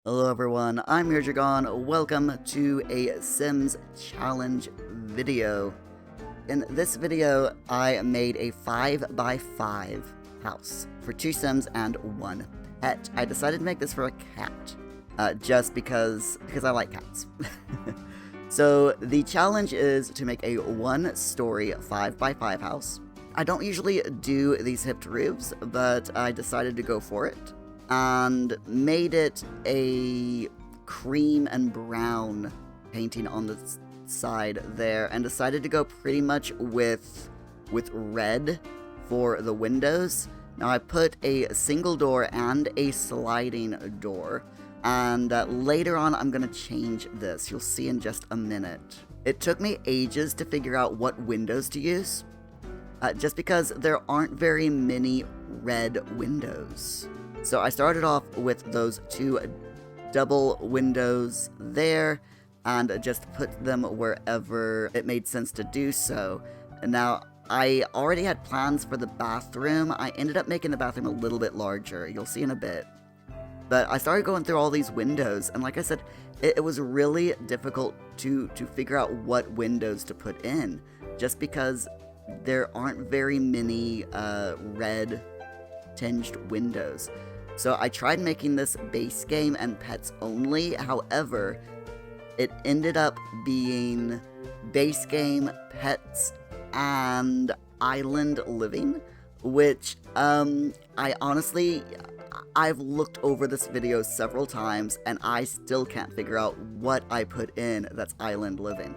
Hello everyone, I'm your Dragon. Welcome to a Sims challenge video. In this video, I made a 5x5 house for 2 Sims and 1 pet. I decided to make this for a cat, just because I like cats. So the challenge is to make a 1-story 5x5 house. I don't usually do these hipped roofs, but I decided to go for it. And made it a cream and brown painting on the side there, and decided to go pretty much with red for the windows. Now I put a single door and a sliding door, and later on I'm gonna change this. You'll see in just a minute. It took me ages to figure out what windows to use, just because there aren't very many red windows. So I started off with those 2 double windows there, and just put them wherever it made sense to do so. And now, I already had plans for the bathroom. I ended up making the bathroom a little bit larger. You'll see in a bit. But I started going through all these windows, and like I said, it was really difficult to figure out what windows to put in, just because there aren't very many red tinged windows. So I tried making this base game and pets only. However, it ended up being base game, pets, and island living, which I honestly, I've looked over this video several times and I still can't figure out what I put in that's island living.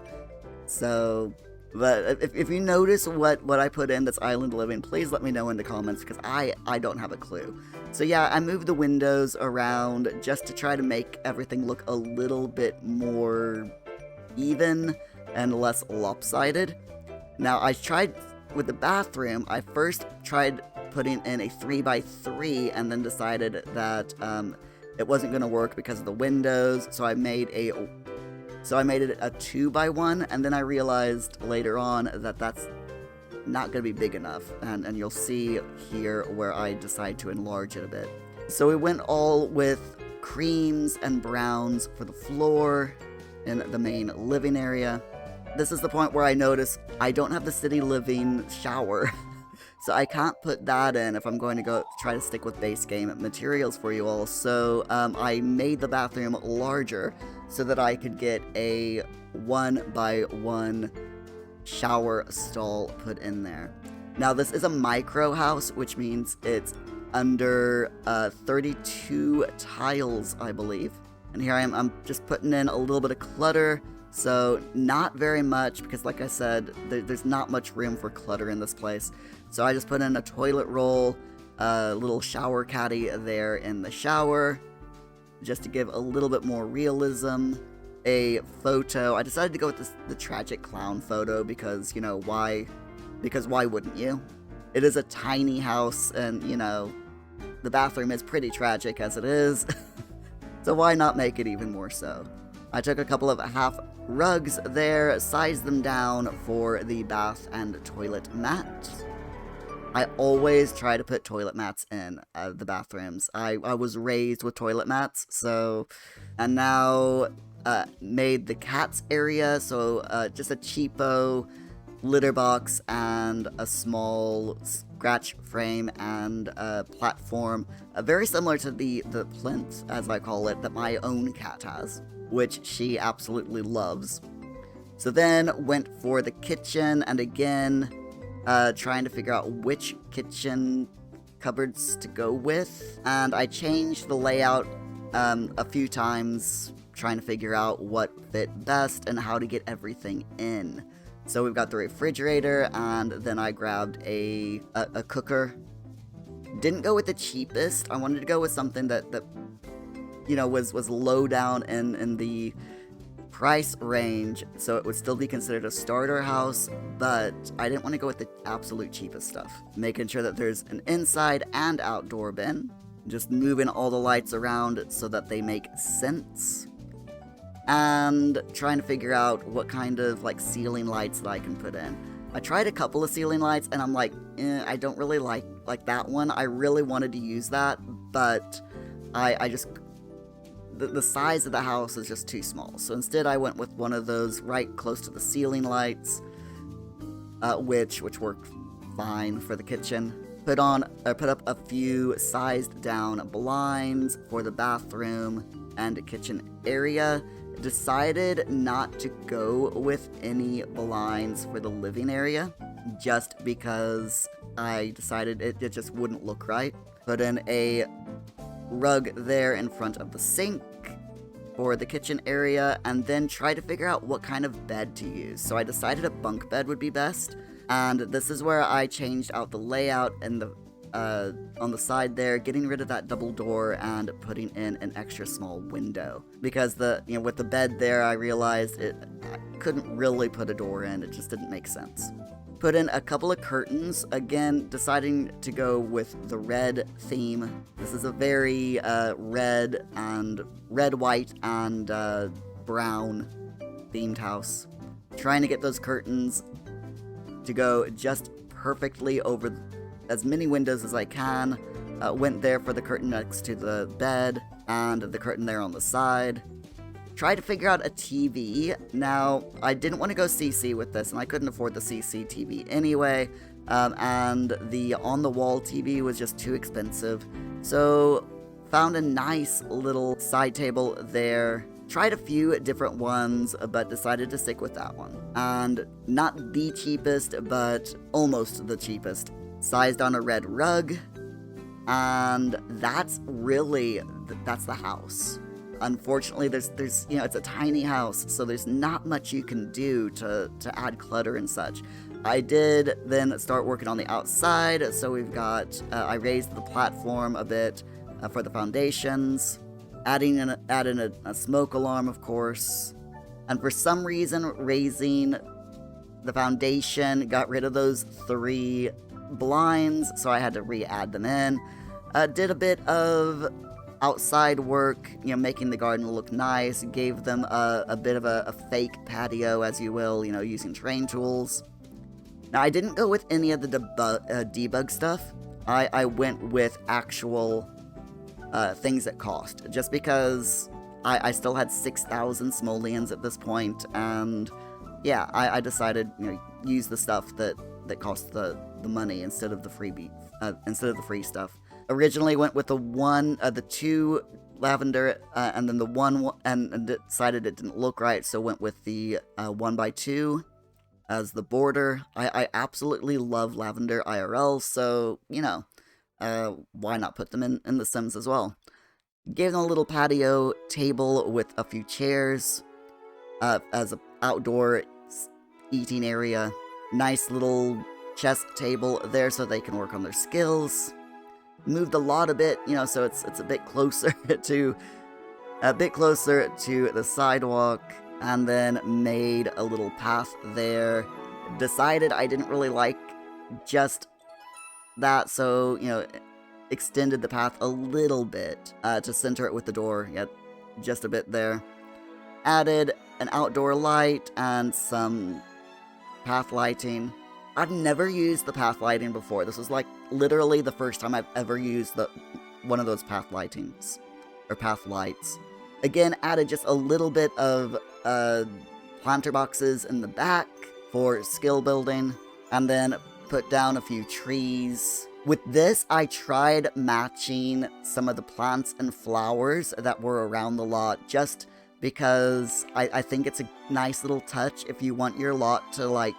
So, but if you notice what I put in that's island living, please let me know in the comments, because I don't have a clue. So yeah, I moved the windows around just to try to make everything look a little bit more even and less lopsided. Now I tried with the bathroom, I first tried putting in a 3x3 and then decided that it wasn't going to work because of the windows, so I made it a 2x1, and then I realized later on that that's not going to be big enough, and you'll see here where I decide to enlarge it a bit. So we went all with creams and browns for the floor in the main living area. This is the point where I notice I don't have the city living shower, so I can't put that in if I'm going to go try to stick with base game materials for you all. So I made the bathroom larger so that I could get a 1x1 shower stall put in there. Now this is a micro house, which means it's under 32 tiles, I believe. And here I am, I'm just putting in a little bit of clutter, so not very much, because like I said, there's not much room for clutter in this place. So I just put in a toilet roll, a little shower caddy there in the shower, just to give a little bit more realism. A photo. I decided to go with the tragic clown photo because, you know, why? Because why wouldn't you? It is a tiny house, and, you know, the bathroom is pretty tragic as it is. So why not make it even more so? I took a couple of half rugs there, sized them down for the bath and toilet mats. I always try to put toilet mats in the bathrooms. I was raised with toilet mats, so, and now made the cat's area, so just a cheapo litter box and a small scratch frame and platform, very similar to the plinth, as I call it, that my own cat has, which she absolutely loves. So then went for the kitchen, and again, trying to figure out which kitchen cupboards to go with, and I changed the layout a few times, trying to figure out what fit best and how to get everything in. So we've got the refrigerator, and then I grabbed a cooker. Didn't go with the cheapest. I wanted to go with something that you know, was low down in the price range, so it would still be considered a starter house, but I didn't want to go with the absolute cheapest stuff. Making sure that there's an inside and outdoor bin. Just moving all the lights around so that they make sense. And trying to figure out what kind of like ceiling lights that I can put in. I tried a couple of ceiling lights and I'm like, I don't really like that one. I really wanted to use that, but I just, the size of the house is just too small. So instead I went with one of those right close to the ceiling lights, which worked fine for the kitchen. Put up a few sized down blinds for the bathroom and kitchen area. Decided not to go with any blinds for the living area, just because I decided it just wouldn't look right. Put in a rug there in front of the sink for the kitchen area, and then try to figure out what kind of bed to use. So I decided a bunk bed would be best, and this is where I changed out the layout and the on the side there, getting rid of that double door and putting in an extra small window. Because with the bed there, I realized I couldn't really put a door in, it just didn't make sense. Put in a couple of curtains, again, deciding to go with the red theme. This is a very red, white, and brown themed house. Trying to get those curtains to go just perfectly over as many windows as I can. Went there for the curtain next to the bed, and the curtain there on the side. Tried to figure out a TV. Now, I didn't want to go CC with this, and I couldn't afford the CC TV anyway, and the on-the-wall TV was just too expensive. So, found a nice little side table there. Tried a few different ones, but decided to stick with that one. And not the cheapest, but almost the cheapest. Sized on a red rug, and that's the house. Unfortunately, there's it's a tiny house, so there's not much you can do to add clutter and such. I did then start working on the outside, so we've got I raised the platform a bit for the foundations, added in a smoke alarm, of course, and for some reason raising the foundation got rid of those 3 blinds, so I had to re-add them in. Did a bit of outside work, making the garden look nice. Gave them a bit of a fake patio, as you will, using terrain tools. Now, I didn't go with any of the debug stuff. I went with actual things that cost, just because I still had 6,000 simoleons at this point, and yeah, I decided, use the stuff that cost the money instead of the free stuff. Originally went with the 2 lavender, and then the one, and decided it didn't look right, so went with the 1x2 as the border. I absolutely love lavender IRL, so, why not put them in The Sims as well? Gave them a little patio table with a few chairs, as an outdoor eating area. Nice little chess table there so they can work on their skills. Moved the lot a bit, so it's a bit closer to the sidewalk, and then made a little path there. Decided I didn't really like just that, so extended the path a little bit to center it with the door. Yeah, just a bit there. Added an outdoor light and some path lighting. I've never used the path lighting before. This was like literally the first time I've ever used one of those path lightings, or path lights. Again, added just a little bit of planter boxes in the back for skill building, and then put down a few trees. With this, I tried matching some of the plants and flowers that were around the lot, just because I think it's a nice little touch if you want your lot to, like,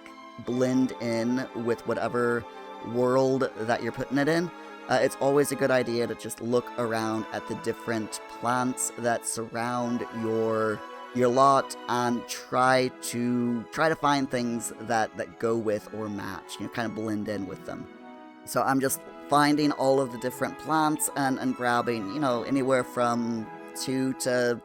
blend in with whatever world that you're putting it in. It's always a good idea to just look around at the different plants that surround your lot and try to find things that go with or match, kind of blend in with them. So I'm just finding all of the different plants and grabbing, anywhere from 2 to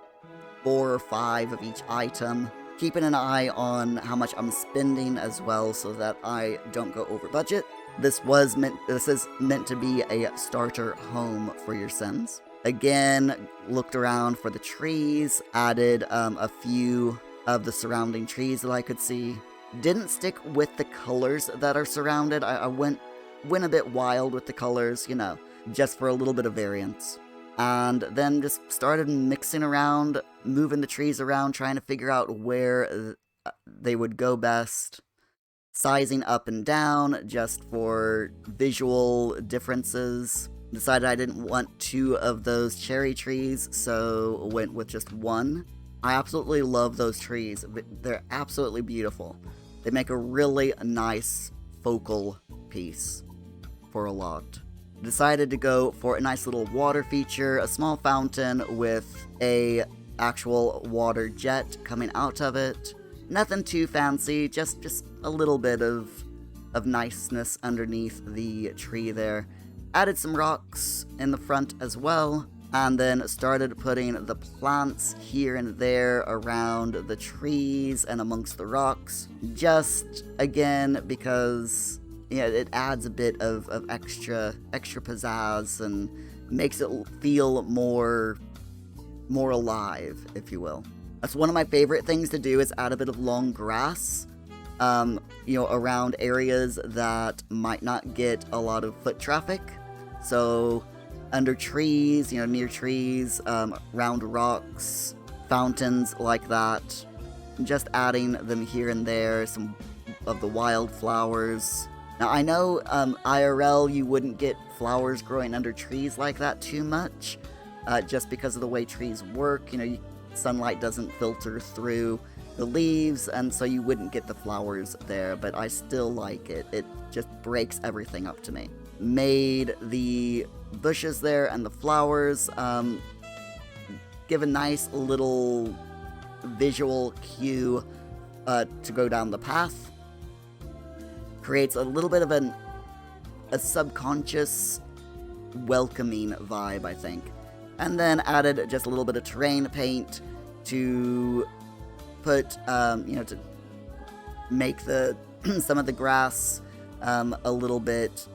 4 or 5 of each item. Keeping an eye on how much I'm spending as well, so that I don't go over budget. This is meant to be a starter home for your Sims. Again, looked around for the trees, added a few of the surrounding trees that I could see. Didn't stick with the colors that are surrounded. I went a bit wild with the colors, just for a little bit of variance. and then just started mixing around, moving the trees around, trying to figure out where they would go best, sizing up and down just for visual differences. Decided I didn't want 2 of those cherry trees, so went with just 1. I absolutely love those trees. They're absolutely beautiful. They make a really nice focal piece for a lot. Decided to go for a nice little water feature, a small fountain with a actual water jet coming out of it. Nothing too fancy, just a little bit of niceness underneath the tree there. Added some rocks in the front as well, and then started putting the plants here and there around the trees and amongst the rocks. Just, again, because it adds a bit of extra pizzazz and makes it feel more alive, if you will. That's one of my favorite things to do, is add a bit of long grass, around areas that might not get a lot of foot traffic. So under trees, near trees, around rocks, fountains like that. Just adding them here and there, some of the wildflowers. Now I know IRL you wouldn't get flowers growing under trees like that too much, just because of the way trees work. Sunlight doesn't filter through the leaves, and so you wouldn't get the flowers there, but I still like it. It just breaks everything up to me. Made the bushes there and the flowers give a nice little visual cue to go down the path. Creates a little bit of a subconscious welcoming vibe, I think. And then added just a little bit of terrain paint to put, to make some of the grass a little bit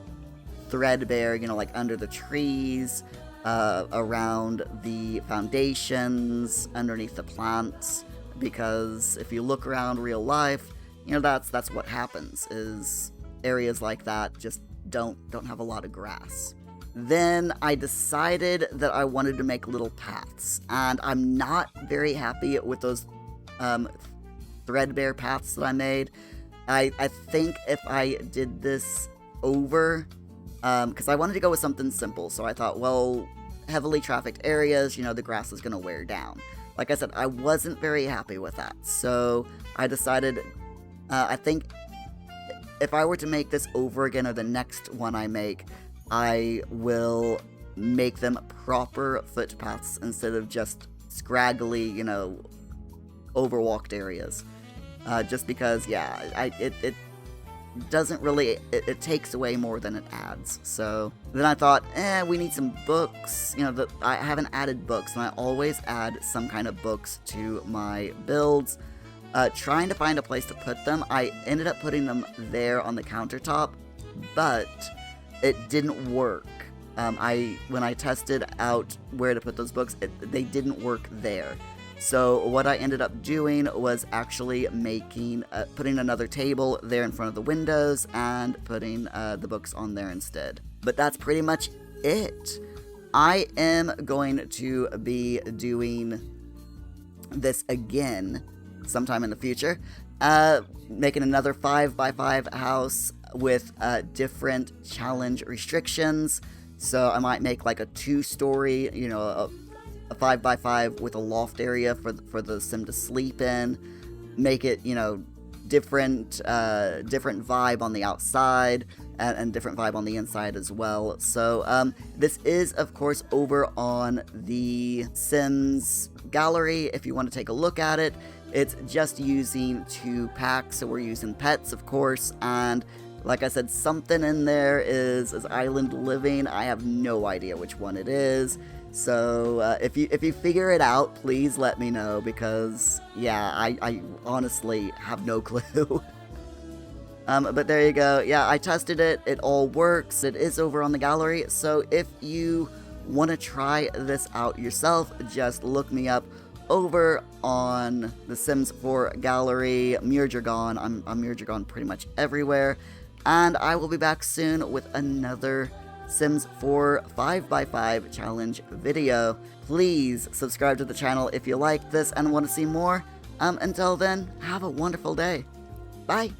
threadbare, like under the trees, around the foundations, underneath the plants, because if you look around real life, that's what happens, is areas like that just don't have a lot of grass. Then I decided that I wanted to make little paths, and I'm not very happy with those threadbare paths that I made. I think if I did this over, because I wanted to go with something simple, so I thought, well, heavily trafficked areas, the grass is going to wear down. Like I said, I wasn't very happy with that, so I decided, I think if I were to make this over again, or the next one I make, I will make them proper footpaths instead of just scraggly, overwalked areas. Just because, it doesn't really, it takes away more than it adds. So then I thought, we need some books. I haven't added books, and I always add some kind of books to my builds. Trying to find a place to put them. I ended up putting them there on the countertop, but it didn't work. When I tested out where to put those books, they didn't work there. So what I ended up doing was actually putting another table there in front of the windows and putting the books on there instead. But that's pretty much it. I am going to be doing this again sometime in the future, making another 5x5 house with different challenge restrictions. So I might make like a 2-story, a 5x5 with a loft area for the sim to sleep in. Make it, different vibe on the outside and different vibe on the inside as well. So this is, of course, over on the Sims gallery if you want to take a look at it. It's just using 2 packs, so we're using pets, of course, and like I said, something in there is island living. I have no idea which one it is. So if you figure it out, please let me know, because I honestly have no clue. But there you go. Yeah, I tested it. It all works. It is over on the gallery. So if you want to try this out yourself, just look me up over on the Sims 4 gallery, Murdragon. I'm Murdragon pretty much everywhere. And I will be back soon with another Sims 4 5x5 challenge video. Please subscribe to the channel if you like this and want to see more. Until then, have a wonderful day. Bye!